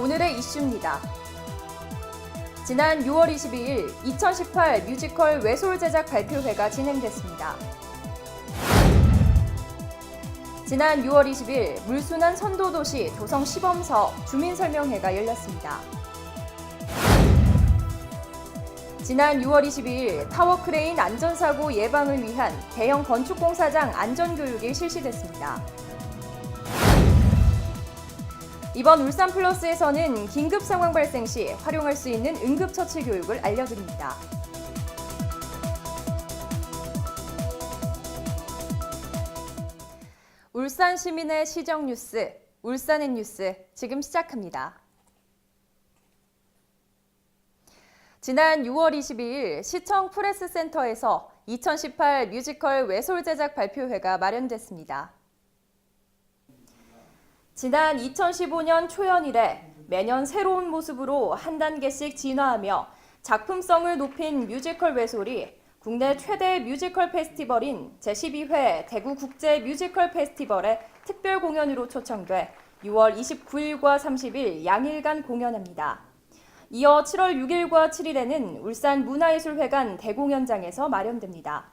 오늘의 이슈입니다. 지난 6월 22일 2018 뮤지컬 외솔 제작 발표회가 진행됐습니다. 지난 6월 20일 물순환 선도도시 조성 시범사업 주민설명회가 열렸습니다. 지난 6월 22일 타워크레인 안전사고 예방을 위한 대형 건축공사장 안전교육이 실시됐습니다. 이번 울산플러스에서는 긴급 상황 발생 시 활용할 수 있는 응급처치 교육을 알려드립니다. 울산 시민의 시정 뉴스, 울산의 뉴스 지금 시작합니다. 지난 6월 22일 시청 프레스센터에서 2018 뮤지컬 외솔 제작 발표회가 마련됐습니다. 지난 2015년 초연 이래 매년 새로운 모습으로 한 단계씩 진화하며 작품성을 높인 뮤지컬 외솔이 국내 최대 뮤지컬 페스티벌인 제12회 대구 국제 뮤지컬 페스티벌의 특별 공연으로 초청돼 6월 29일과 30일 양일간 공연합니다. 이어 7월 6일과 7일에는 울산 문화예술회관 대공연장에서 마련됩니다.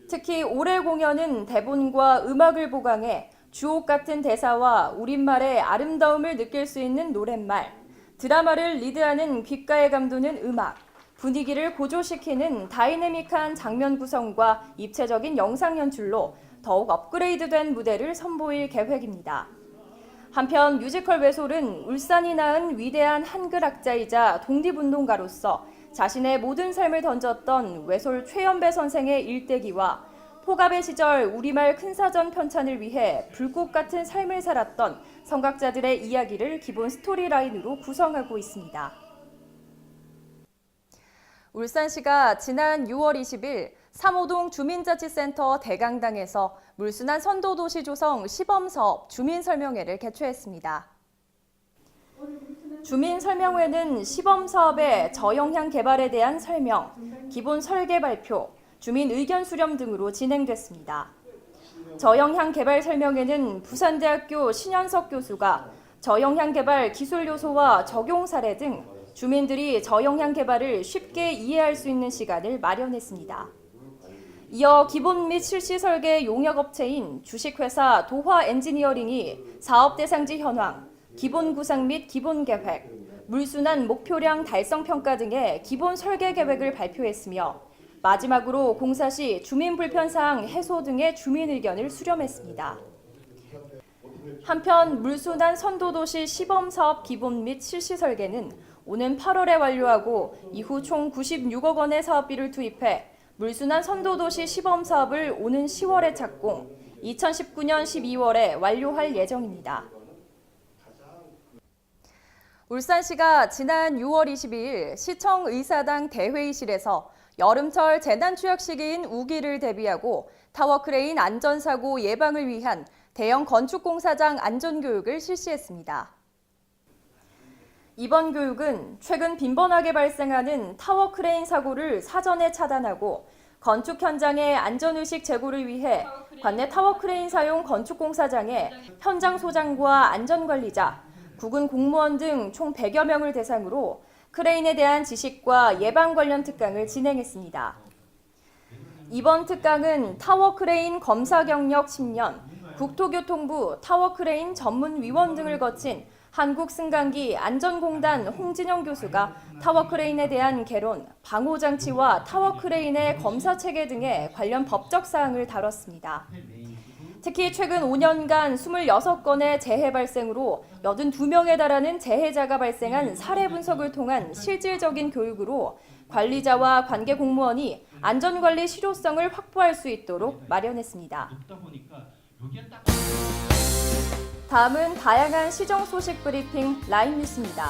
특히 올해 공연은 대본과 음악을 보강해 주옥 같은 대사와 우리말의 아름다움을 느낄 수 있는 노랫말, 드라마를 리드하는 귓가에 감도는 음악, 분위기를 고조시키는 다이내믹한 장면 구성과 입체적인 영상 연출로 더욱 업그레이드된 무대를 선보일 계획입니다. 한편 뮤지컬 외솔은 울산이 낳은 위대한 한글 학자이자 독립운동가로서 자신의 모든 삶을 던졌던 외솔 최연배 선생의 일대기와 포갑의 시절 우리말 큰사전 편찬을 위해 불꽃 같은 삶을 살았던 성각자들의 이야기를 기본 스토리라인으로 구성하고 있습니다. 울산시가 지난 6월 20일 3호동 주민자치센터 대강당에서 물순환 선도도시 조성 시범사업 주민설명회를 개최했습니다. 주민설명회는 시범사업의 저영향 개발에 대한 설명, 기본 설계 발표, 주민 의견 수렴 등으로 진행됐습니다. 저영향 개발 설명회는 부산대학교 신현석 교수가 저영향 개발 기술 요소와 적용 사례 등 주민들이 저영향 개발을 쉽게 이해할 수 있는 시간을 마련했습니다. 이어 기본 및 실시 설계 용역업체인 주식회사 도화 엔지니어링이 사업 대상지 현황, 기본 구상 및 기본 계획, 물순환 목표량 달성 평가 등의 기본 설계 계획을 발표했으며 마지막으로 공사 시 주민 불편사항 해소 등의 주민 의견을 수렴했습니다. 한편 물순환 선도도시 시범사업 기본 및 실시 설계는 오는 8월에 완료하고 이후 총 96억 원의 사업비를 투입해 물순환 선도도시 시범사업을 오는 10월에 착공, 2019년 12월에 완료할 예정입니다. 울산시가 지난 6월 22일 시청의사당 대회의실에서 여름철 재난취약 시기인 우기를 대비하고 타워크레인 안전사고 예방을 위한 대형 건축공사장 안전교육을 실시했습니다. 이번 교육은 최근 빈번하게 발생하는 타워크레인 사고를 사전에 차단하고 건축 현장의 안전의식 제고를 위해 관내 타워크레인 사용 건축공사장의 현장 소장과 안전관리자, 국군 공무원 등 총 100여 명을 대상으로 크레인에 대한 지식과 예방 관련 특강을 진행했습니다. 이번 특강은 타워크레인 검사 경력 10년, 국토교통부 타워크레인 전문위원 등을 거친 한국승강기 안전공단 홍진영 교수가 타워크레인에 대한 개론, 방호장치와 타워크레인의 검사체계 등의 관련 법적 사항을 다뤘습니다. 특히 최근 5년간 26건의 재해 발생으로 82명에 달하는 재해자가 발생한 사례 분석을 통한 실질적인 교육으로 관리자와 관계 공무원이 안전관리 실효성을 확보할 수 있도록 마련했습니다. 다음은 다양한 시정 소식 브리핑 라인 뉴스입니다.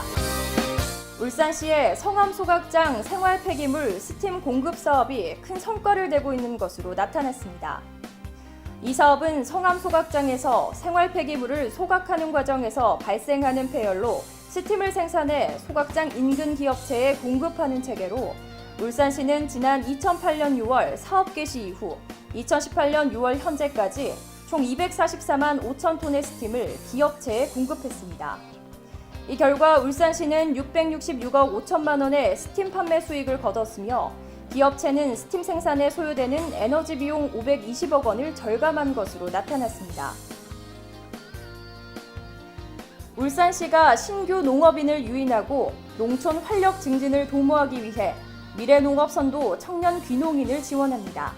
울산시의 성암소각장 생활 폐기물 스팀 공급 사업이 큰 성과를 내고 있는 것으로 나타났습니다. 이 사업은 성암소각장에서 생활 폐기물을 소각하는 과정에서 발생하는 폐열로 스팀을 생산해 소각장 인근 기업체에 공급하는 체계로 울산시는 지난 2008년 6월 사업 개시 이후 2018년 6월 현재까지 총 244만 5천 톤의 스팀을 기업체에 공급했습니다. 이 결과 울산시는 666억 5천만 원의 스팀 판매 수익을 거뒀으며 기업체는 스팀 생산에 소요되는 에너지 비용 520억 원을 절감한 것으로 나타났습니다. 울산시가 신규 농업인을 유인하고 농촌 활력 증진을 도모하기 위해 미래농업선도 청년 귀농인을 지원합니다.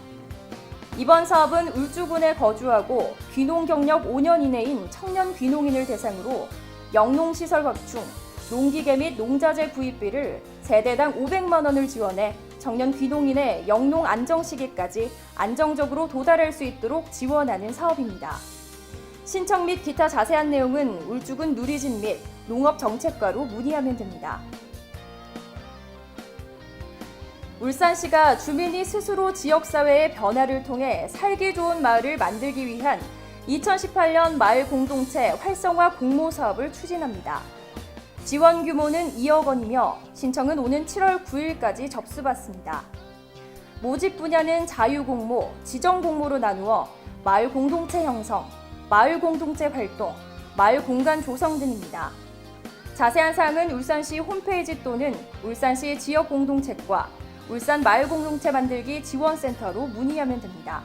이번 사업은 울주군에 거주하고 귀농 경력 5년 이내인 청년 귀농인을 대상으로 영농시설 확충, 농기계 및 농자재 구입비를 세대당 500만 원을 지원해 청년 귀농인의 영농 안정 시기까지 안정적으로 도달할 수 있도록 지원하는 사업입니다. 신청 및 기타 자세한 내용은 울주군 누리진 및 농업정책과로 문의하면 됩니다. 울산시가 주민이 스스로 지역사회의 변화를 통해 살기 좋은 마을을 만들기 위한 2018년 마을 공동체 활성화 공모 사업을 추진합니다. 지원 규모는 2억 원이며 신청은 오는 7월 9일까지 접수받습니다. 모집 분야는 자유공모, 지정공모로 나누어 마을 공동체 형성, 마을 공동체 활동, 마을 공간 조성 등입니다. 자세한 사항은 울산시 홈페이지 또는 울산시 지역공동체과 울산 마을공동체 만들기 지원센터로 문의하면 됩니다.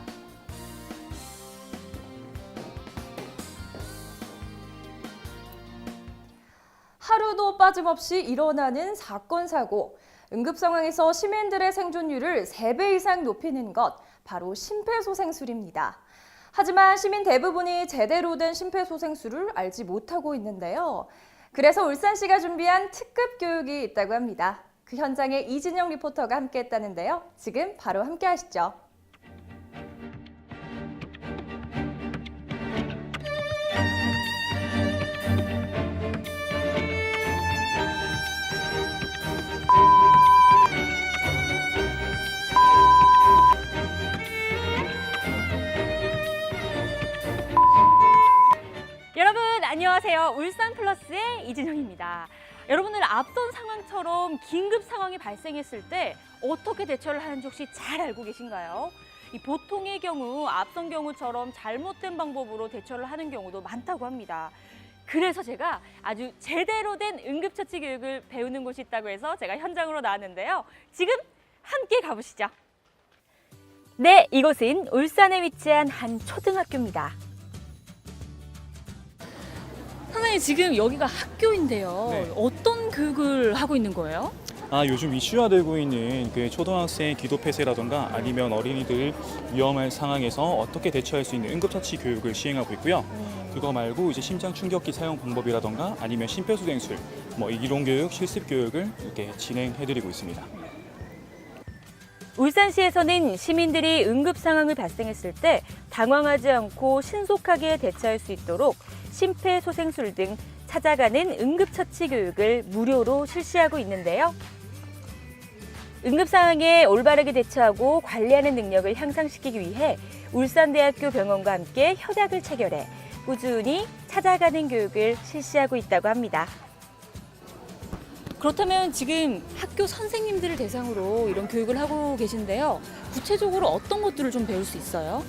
하루도 빠짐없이 일어나는 사건, 사고. 응급 상황에서 시민들의 생존율을 3배 이상 높이는 것, 바로 심폐소생술입니다. 하지만 시민 대부분이 제대로 된 심폐소생술을 알지 못하고 있는데요. 그래서 울산시가 준비한 특급 교육이 있다고 합니다. 그 현장에 이진영 리포터가 함께했다는데요. 지금 바로 함께 하시죠. 여러분 안녕하세요. 울산 플러스의 이진영입니다. 여러분들 앞선 상황처럼 긴급 상황이 발생했을 때 어떻게 대처를 하는지 혹시 잘 알고 계신가요? 이 보통의 경우 앞선 경우처럼 잘못된 방법으로 대처를 하는 경우도 많다고 합니다. 그래서 제가 아주 제대로 된 응급처치 교육을 배우는 곳이 있다고 해서 제가 현장으로 나왔는데요. 지금 함께 가보시죠. 네, 이곳은 울산에 위치한 한 초등학교입니다. 선생님, 지금 여기가 학교인데요. 네. 어떤 교육을 하고 있는 거예요? 요즘 이슈화되고 있는 그 초등학생 기도 폐쇄라던가 아니면 어린이들 위험한 상황에서 어떻게 대처할 수 있는 응급처치 교육을 시행하고 있고요. 그거 말고 이제 심장 충격기 사용 방법이라던가 아니면 심폐소생술, 이론 교육, 실습 교육을 이렇게 진행해드리고 있습니다. 울산시에서는 시민들이 응급 상황을 발생했을 때 당황하지 않고 신속하게 대처할 수 있도록 심폐소생술 등 찾아가는 응급처치 교육을 무료로 실시하고 있는데요. 응급 상황에 올바르게 대처하고 관리하는 능력을 향상시키기 위해 울산대학교 병원과 함께 협약을 체결해 꾸준히 찾아가는 교육을 실시하고 있다고 합니다. 그렇다면 지금 학교 선생님들을 대상으로 이런 교육을 하고 계신데요. 구체적으로 어떤 것들을 좀 배울 수 있어요?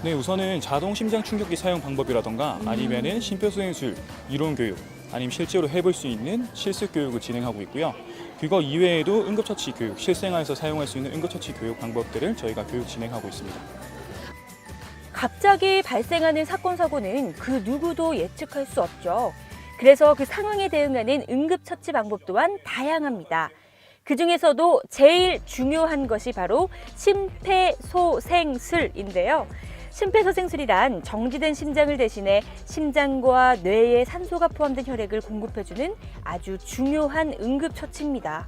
네, 우선은 자동 심장 충격기 사용 방법이라던가 아니면은 심폐소생술 이론 교육, 아니면 실제로 해볼 수 있는 실습 교육을 진행하고 있고요. 그거 이외에도 응급처치 교육, 실생활에서 사용할 수 있는 응급처치 교육 방법들을 저희가 교육 진행하고 있습니다. 갑자기 발생하는 사건, 사고는 그 누구도 예측할 수 없죠. 그래서 그 상황에 대응하는 응급처치 방법 또한 다양합니다. 그 중에서도 제일 중요한 것이 바로 심폐소생술인데요. 심폐소생술이란 정지된 심장을 대신해 심장과 뇌에 산소가 포함된 혈액을 공급해주는 아주 중요한 응급처치입니다.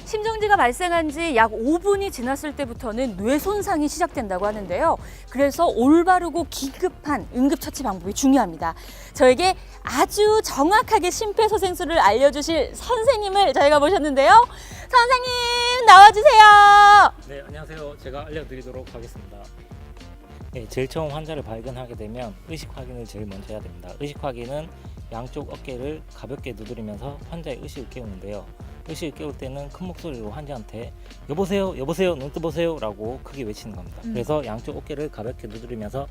심정지가 발생한 지 약 5분이 지났을 때부터는 뇌 손상이 시작된다고 하는데요. 그래서 올바르고 긴급한 응급처치 방법이 중요합니다. 저에게 아주 정확하게 심폐소생술을 알려주실 선생님을 저희가 모셨는데요. 선생님 나와주세요. 네, 안녕하세요. 제가 알려드리도록 하겠습니다. 네, 제일 처음 환자를 발견하게 되면 의식 확인을 제일 먼저 해야 됩니다. 의식 확인은 양쪽 어깨를 가볍게 두드리면서 환자의 의식을 깨우는데요. 의식을 깨울 때는 큰 목소리로 환자한테 여보세요, 여보세요, 눈 떠보세요 라고 크게 외치는 겁니다. 그래서 양쪽 어깨를 가볍게 두드리면서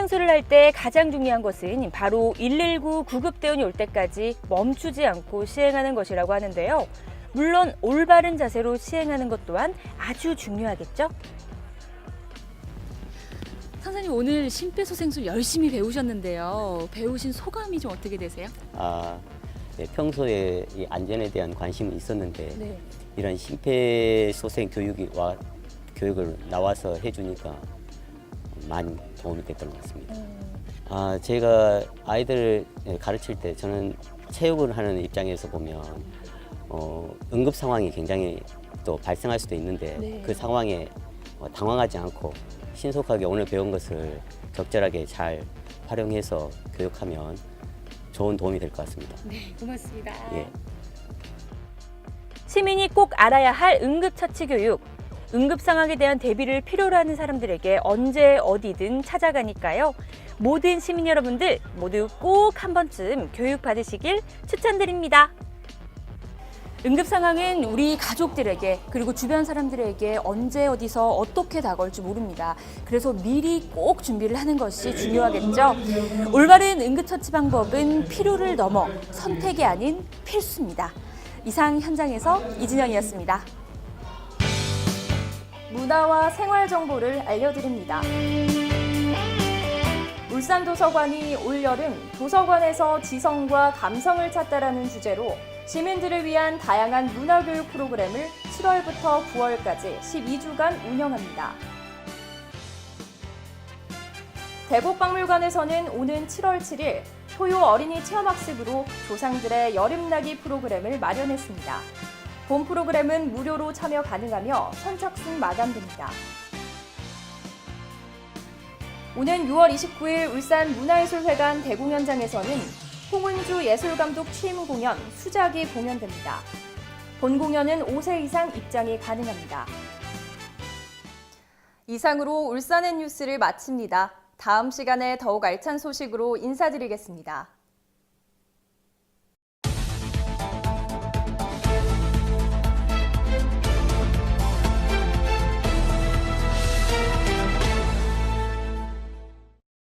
심폐소생술을 할 때 가장 중요한 것은 바로 119 구급대원이 올 때까지 멈추지 않고 시행하는 것이라고 하는데요. 물론 올바른 자세로 시행하는 것 또한 아주 중요하겠죠? 선생님 오늘 심폐소생술 열심히 배우셨는데요. 배우신 소감이 좀 어떻게 되세요? 네, 평소에 이 안전에 대한 관심은 있었는데 네. 이런 심폐소생 교육을 나와서 해주니까 많이 도움이 됐던 것 같습니다. 제가 아이들을 가르칠 때 저는 체육을 하는 입장에서 보면 응급 상황이 굉장히 또 발생할 수도 있는데 네. 그 상황에 당황하지 않고 신속하게 오늘 배운 것을 적절하게 잘 활용해서 교육하면 좋은 도움이 될 것 같습니다. 네, 고맙습니다. 예. 시민이 꼭 알아야 할 응급처치 교육. 응급 상황에 대한 대비를 필요로 하는 사람들에게 언제 어디든 찾아가니까요. 모든 시민 여러분들 모두 꼭 한 번쯤 교육 받으시길 추천드립니다. 응급 상황은 우리 가족들에게 그리고 주변 사람들에게 언제 어디서 어떻게 다가올지 모릅니다. 그래서 미리 꼭 준비를 하는 것이 중요하겠죠. 올바른 응급처치 방법은 필요를 넘어 선택이 아닌 필수입니다. 이상 현장에서 이진영이었습니다. 문화와 생활 정보를 알려드립니다. 울산도서관이 올여름 도서관에서 지성과 감성을 찾다라는 주제로 시민들을 위한 다양한 문화교육 프로그램을 7월부터 9월까지 12주간 운영합니다. 대곡박물관에서는 오는 7월 7일 토요 어린이 체험학습으로 조상들의 여름나기 프로그램을 마련했습니다. 본 프로그램은 무료로 참여 가능하며 선착순 마감됩니다. 오는 6월 29일 울산 문화예술회관 대공연장에서는 홍은주 예술감독 취임 공연 수작이 공연됩니다. 본 공연은 5세 이상 입장이 가능합니다. 이상으로 울산의 뉴스를 마칩니다. 다음 시간에 더욱 알찬 소식으로 인사드리겠습니다.